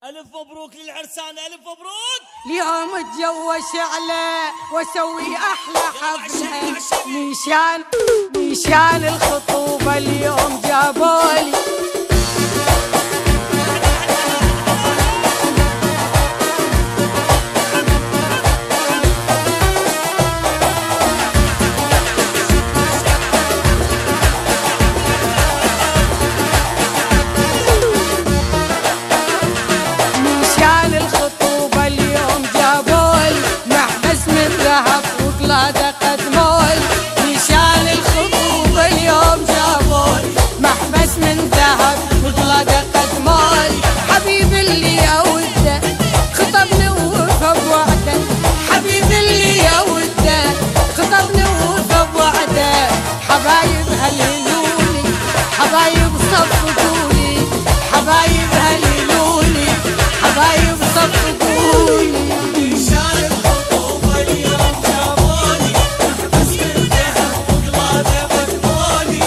ألف مبروك للعرسان، ألف مبروك. اليوم اتجوز شعله واسوي احلى حفله، نيشان الخطوبه اليوم جابولي. حبايب هللولي، حبايب صفقولي، حبايب هللولي، حبايب صفقولي. نيشان الخطوبة اليوم جابولي، محبس من ذهب وقلادة مدمولي.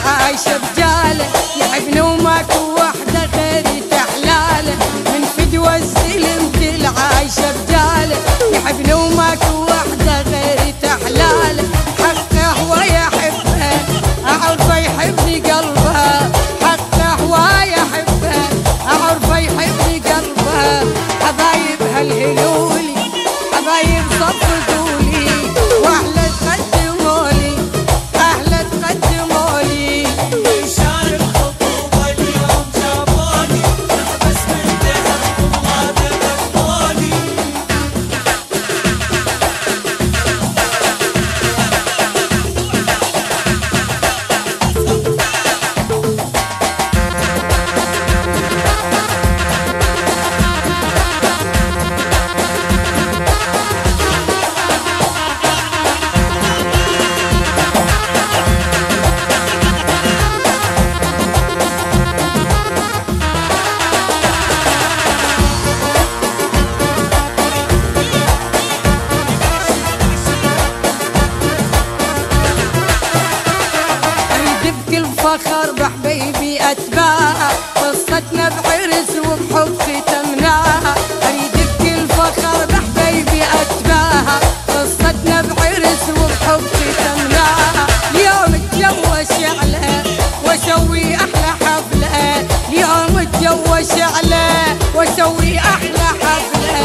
عايشة بجالة يحبني وماكو وحدة غيري تحلاله، من فدوى الزلم كل عايشة بجالة يحبني وماكو وحدة غيري تحلاله. حقه هو يحبها أعرفه يحبني قلبها، حقه هو يحبها أعرفه يحبني قلبها. حبايب هالهلولي، حبايب صفقولي، واحلى تقدمولي، احلى تقدمولي. نيشان الخطوبة اليوم جابولي، محبس من ذهب وقلادة مدمولي. فخر بحبيبي أتباها، قصتنا بعرس وبحب ختمناها. أريد بكل فخر بحبيبي أتباها، قصتنا بعرس وبحب ختمناها. اليوم اتجوز شعله واسوي أحلى حفلة، اليوم اتجوز شعله واسوي أحلى حفلة.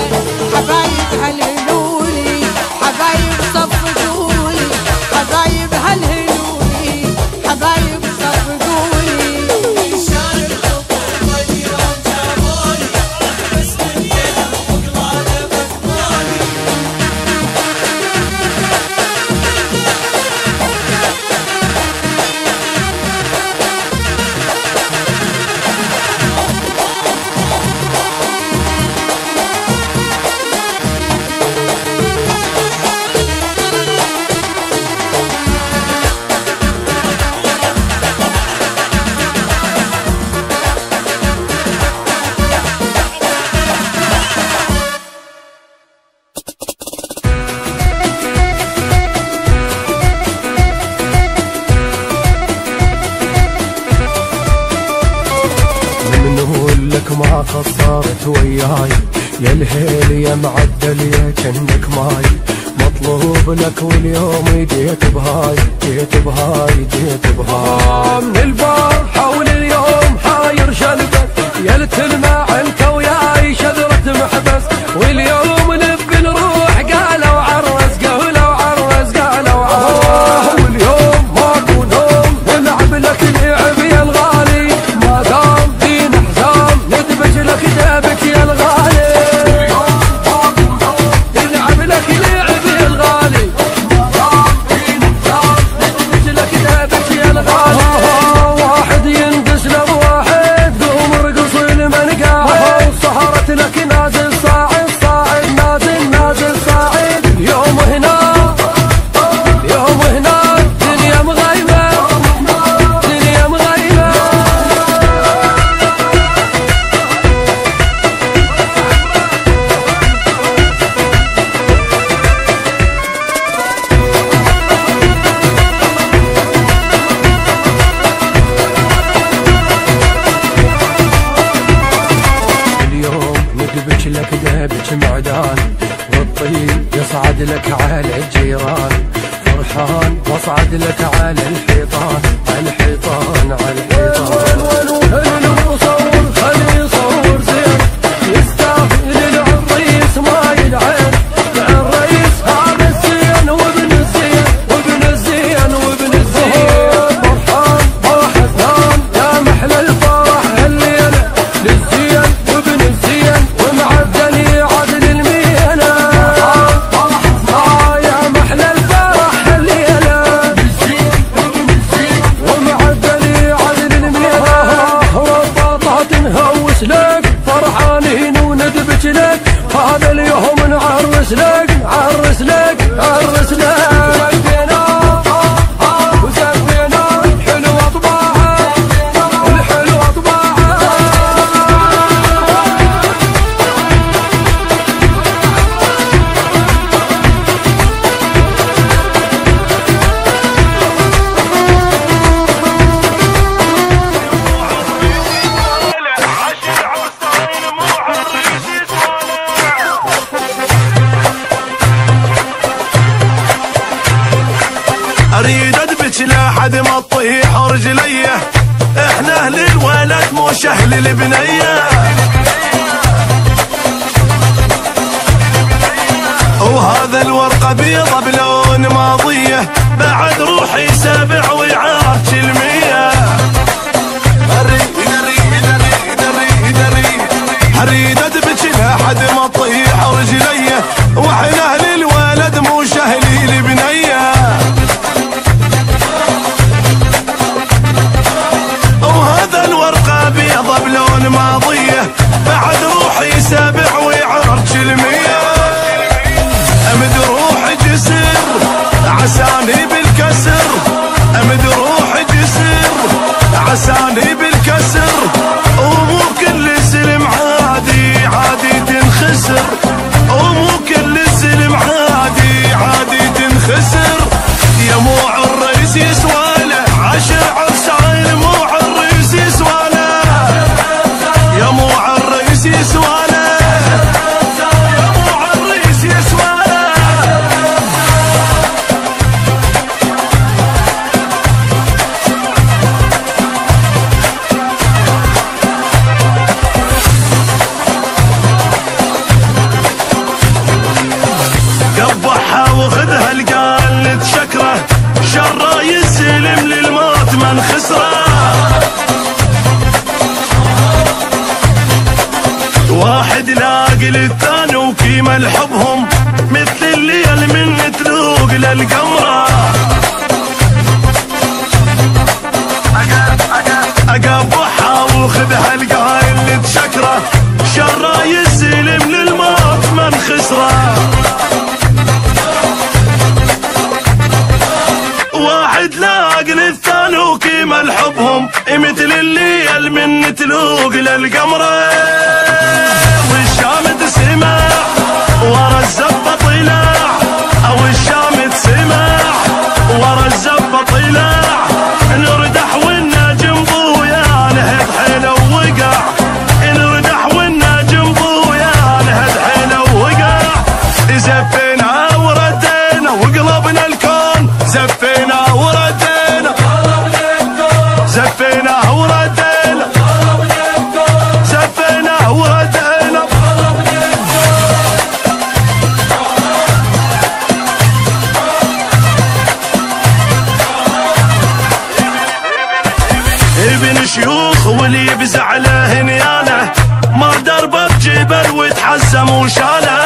حبايب هللولي، حبايب صفقولي، حبايب هللولي، حبايب نيشان الخطوبة اليوم جابولي، محبس من ذهب وقلادة مدمولي. ما قصرت وياي يا الهيل يا معدل يا كنك ماي، مطلوب لك واليوم جيت بهاي، جيت بهاي، جيت بهاي. من البارحة ولليوم حاير شلبك يا التلمع انت وياي شذرة محبس، واليوم نبي نروح قالوا عرس، قالوا عرس، قالوا عرس. واليوم ماكو نوم نلعب لك لعب يا الغالي، ما دام دين حزام ندبج لك دابك يا الغالي. نلعب لك لعب يا الغالي، ما دام دين حزام ندبج لك دابك يا الغالي. واحد ينقس له بواحد قوم ارقص المنقاح، لك دبج معدان، والطيب يصعد لك على الجيران، فرحان واصعد لك على الحيطان، على الحيطان على الحيطان. المصور خلي يصور زين، يستاهل العريس ما يلعن، العريس هذا الزين وابن الزين وابن الزين وابن الزين. فرحان وحزان يا محلى الفرح الليلة، للزين وابن الزين ومعدل عدل الميلة. يا محلى الفرح الليلة، للزين وابن الزين ومعدل عدل الميلة. رباطات نهوس لك فرحانين وندبج لك، هذا اليوم نعرس لك عرس لك عرس لك. وزفينا الحلوة طباعة الحلوة طباعة. اريد ادبج لحد ما تطيح رجليه، احنا اهل الولد مش اهل البنيه. وهذا الورقه بيضه بلون ماضيه، بعد روحي سابع ويعارج المية. اريد ادبج لحد ما تطيح رجليه، واحنا اهل الولد مش اهل البنيه. وهذا الورقة بيضة بلون ماضية، بعد روحي سابع ويعرج المية. امد روحي جسر عساني بالكسر، امد روحي جسر عساني بالكسر. ومو كل سلم عادي عادي تنخسر، ومو كل سلم عادي عادي تنخسر. يا مو عالرئيس يسواله عشر عرسان، مو عالرئيس يسواله، يا مو عالرئيس يسواله، يا مو عالرئيس يسواله. قبحها وخذها القال نتشكره، شره يسلم للموت من خسره. واحد لاقي للثاني وكيما لحبهم، مثل الليل من تلوق للقمره. اقبحها وخذها القال نتشكره، شره يسلم للموت من خسره. واحد لاقي للثاني وكيما لحبهم، مثل الليل من تلوق للقمره. والشامت سمع ورا الزبه طلع، او الشامت سمع ورا الزبه طلع. نردح والنجم ضويا نهد حيله ووقع، نردح والنجم ضويا نهد حيله ووقع. زفينا وردينا وقلبنا الكون، زفينا وردينا زفينا وردينا زفينا وردينا. ابن شيوخ واللي يبزع له نياله، ما دربه بجبل وتحزم وشاله.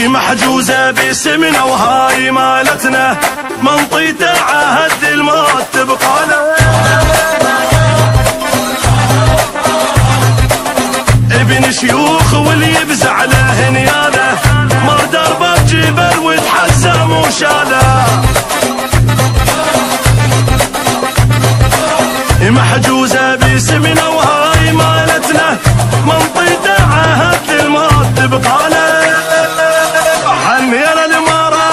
محجوزة باسمنا وهاي مالتنا، منطيته عهد الموت تبقى له. ابن شيوخ واللي يبزع له نياله، ما دربه بجبل وتحزم وشاله. محجوزة باسمنا وهاي مالتنا، منطيته عهد الموت تبقى له. حنينا المرة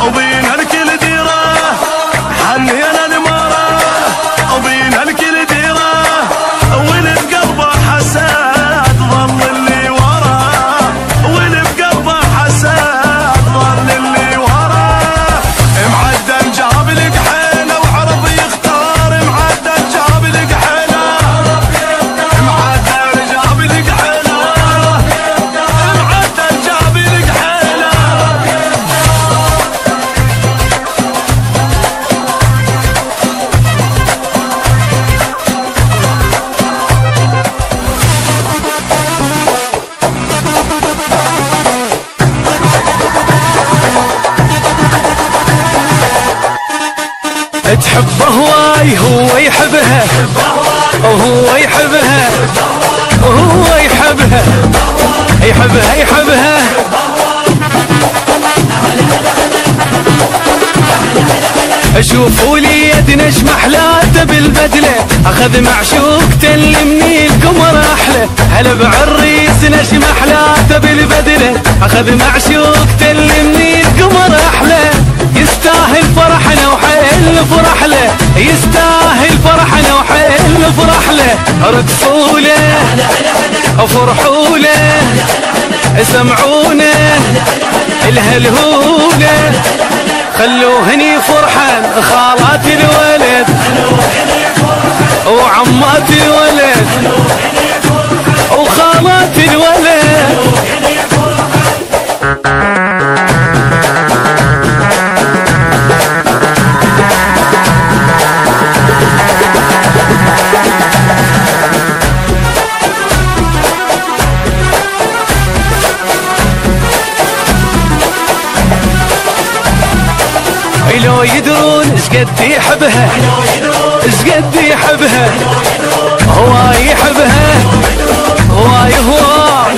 وبينا الكل ديرة، حنينا المرة وبينا الكل ديرة. وهو يحبها وهو يحبها يحبها يحبها. شوفوا لي يدنا محلاته بالبدله، اخذ معشوقته اللي من القمر احلى. هلا بعريسنا محلاته بالبدله، اخذ معشوقته اللي من القمر احلى. يستاهل فرحنا وحيل فرح له، يستاهل فرحنا وحيل فرح له. رقصوا له وفرحوا له، سمعونا الهلهوله. خلوهني فرحان خالات الولد وعمات الولد وخالات الولد. لو يدرون شقد يحبها شقد يحبها، هو يحبها هواي هواي.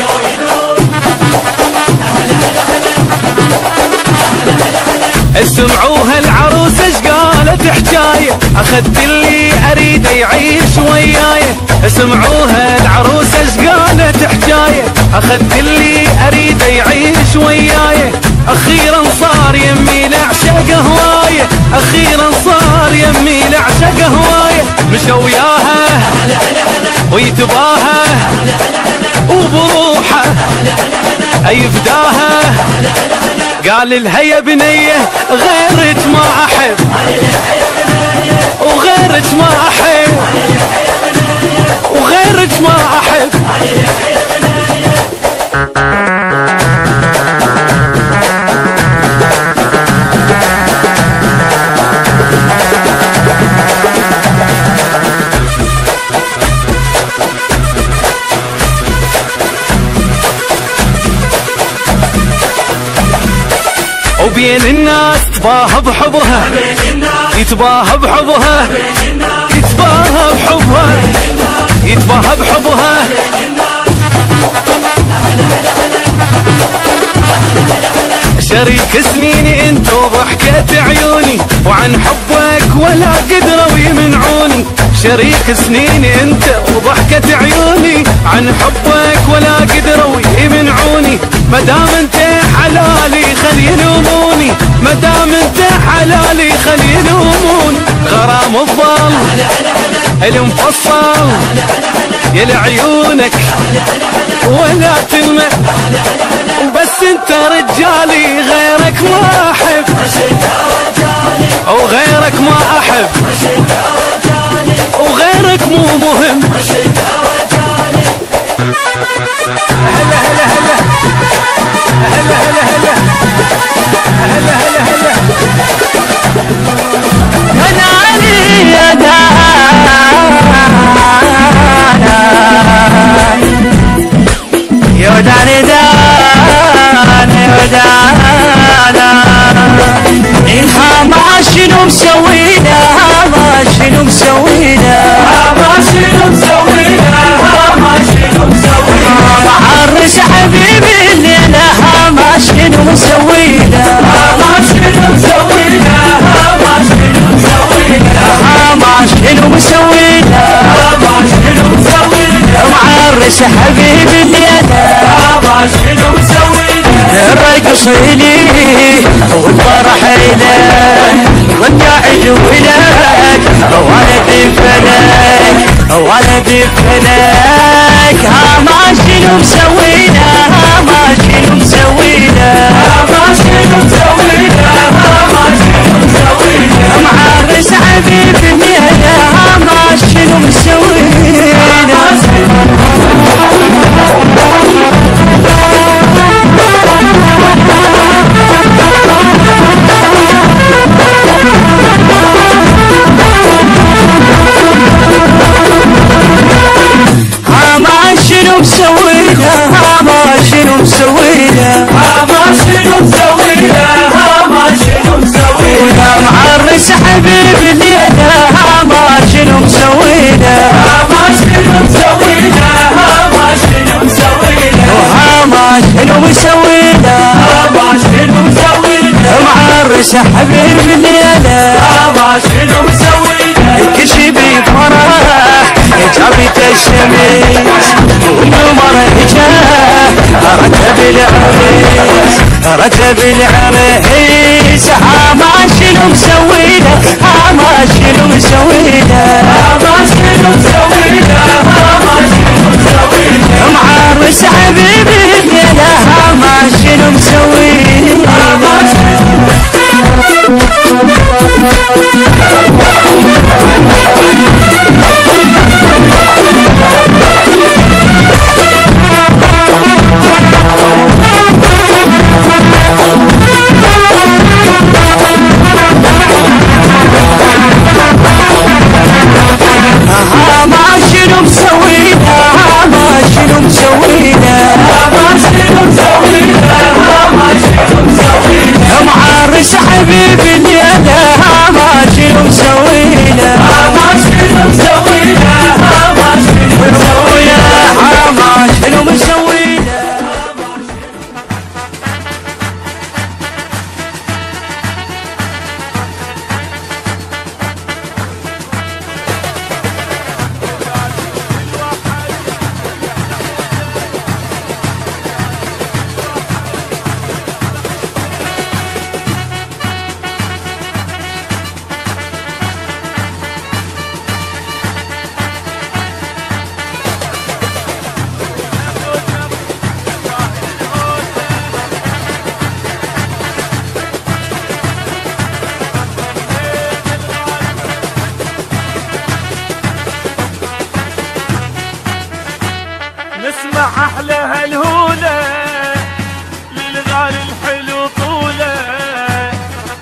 اسمعوها العروسة شقالت حجاية، اخذت اللي اريد يعيش وياي. اسمعوها العروسة شقالت حجاية، اخذت اللي اريد يعيش وياي. اخيرا صار يمي لعشق هوايه، اخيرا صار يمي لعشق هوايه. مشى وياها ويتباها وبروحه يفداها. قال لها يا بنيه غيرك ما احب وغيرك ما احب وغيرك ما احب. وبين الناس تباهى بحبها، يتباهى بحبها، يتباهى بحبها، يتباهى بحبها. شريك سنيني انت وضحكة عيوني، وعن حبك ولا قدروا يمنعوني. شريك سنيني انت وضحكة عيوني، عن حبك ولا قدروا يمنعوني. مدام انت حلالي خلي يلوموني، مدام انت حلالي خلي يلوموني. غرام الظل المفصل يا لعيونك ولا تلمع، بس انت رجالي غيرك ما احب وغيرك ما احب وغيرك مو مهم. هلا هلا هلا هلا هلا هلا هلا هلا هلا. انا علي يا يا داني داني يا دانا. إنها ما شنو مسوينا، ما شنو مسوينا، ما شنو مسوينا، ما شنو مسوينا. معرس حبيبي الليلة ما شنو مسوينا، ما شنو مسوينا، ما شنو مسوينا، ما شنو مسوينا، ما شنو مسوينا. معرس حبيبي الليلة ما شنو مسوينا. الرقص لي والفرح لك والقاعد ولك ولدي فلك ولدي فلك. ما شنو مسوينا، ما شنو مسوينا، ما شنو مسوينا، ما شنو مسوينا. معرس حبيبي الليلة ما شنو مسوينا. شنو مسوينا، ما شنو مسوينا، ما شنو مسوينا، ما شنو مسوينا. معرس حبيبي الليلة ما شنو مسوينا، ما معرس حبيب الليلة ما شنو مسوينا كشبي فرح جابت الشمس والقمر جاه ركب العريس ركب العريس ما شنو مسوينا ما شنو مسوينا ما شنو مسوينا ما شنو مسوينا معرس حبيبي الليلة ما شنو مسوينا معرس حبيبي الليلة ما شنو مسوينا ما شنو مسوينا ما شنو مسوينا ما شنو مسوينا نسمع احلى هالهولة للغالي الحلو طولة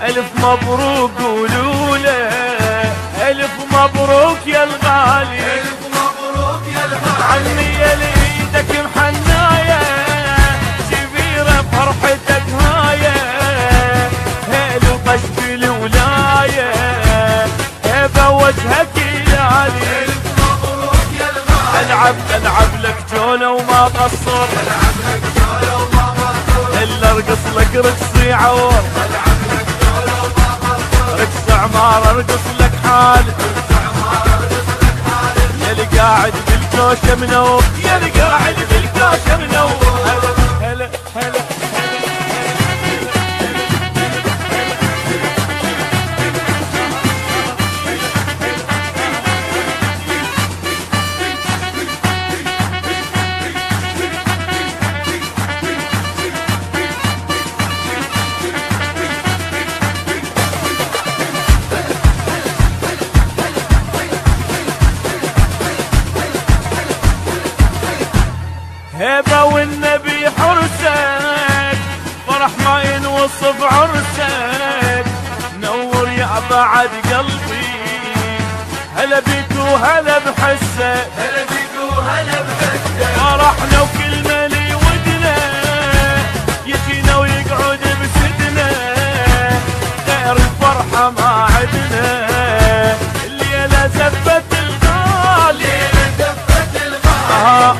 الف مبروك قولوله الف مبروك يا الغالي الف مبروك يا الغالي عني يا ليدك محناية كبيرة فرحتك هاية هيلو قشف الولاية هبة وجهك يالي العب لك جولة وما قصر الا ارقص لك رقصي عور رقص عمار ارقص لك حال يا اللي قاعد بالكوشة منور يا اللي قاعد بالكوشة منور هلا هلا هبة والنبي حرسك فرح ما ينوصف عرسك نور يا بعد قلبي هلا بيك وهلا بحسك هلا بيك وهلا بحسك فرحنا وكل مالي ودنا يجينا ويقعد بسدنا غير الفرحة ما عدنا الليلة زفت الغالي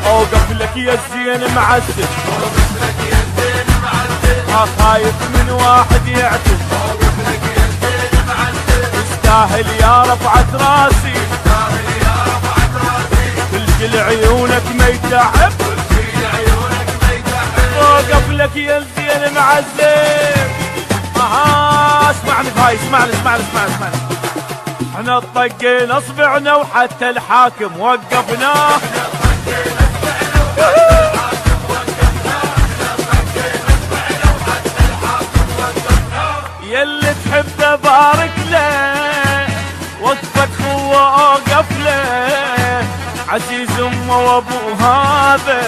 اوقف لك يا الزين معسل اوقف لك يا الزين معسل خايف من واحد يعتل اوقف لك يا الزين معسل تستاهل يا رفعة راسي تستاهل يا رفعة راسي كل عيونك ما يتعب كل عيونك ما يتعب اوقف لك يا الزين معسل اسمعني هاي اسمعني احنا طقينا اصبعنا وحتى الحاكم وقفناه يلي تحب بارك له وقفك هو اوقف له عزيز امه وابو هذا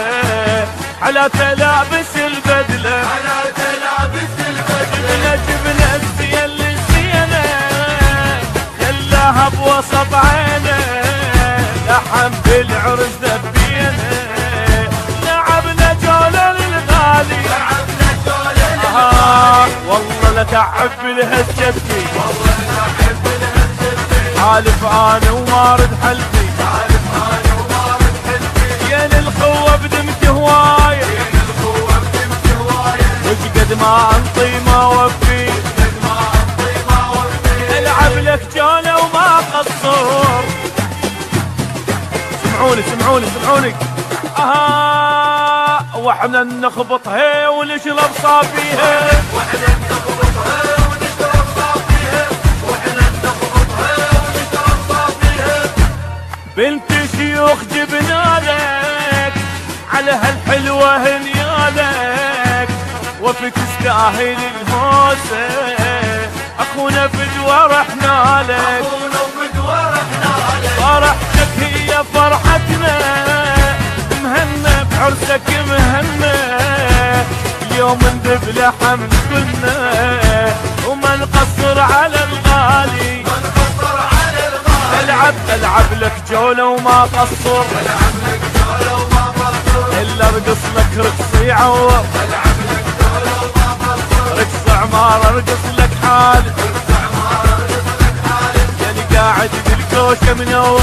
على تلابس البدله على تلابس البدله جبنا الزين للزينه خلاها بوسط عينه لحم بالعرس ذبينه لعبنا جوله للغالي لعبنا جوله للغالي والله لا تعب بالهجتي والله لا تعب بالهجتي حالف انا وما رد حلفي حالف انا وما رد حلفي يا للخوه بدمت هوايه يا للخوه بدمت هوايه وش قد ما انطي ما وفي قد ما سمعوني واحنا نخبط هي ونشرب صافيها، واحنا نخبط هي ونشرب صافيها، واحنا نخبط هي ونشرب صافيها. بنت شيوخ جبنالك على هالحلوة هنيالك، وفي تستاهل الهوسة اخونا فدوى رحنا لك، فرحتك هي فرحتنا، مهنا بعرسك مهنا، اليوم ندب لحم كلنا وما نقصر على الغالي، العب لك جولة وما قصر، الا ارقص لك رقص يعور، رقص عمار ارقص لك حالي، يلي قاعد بالكوشة منور.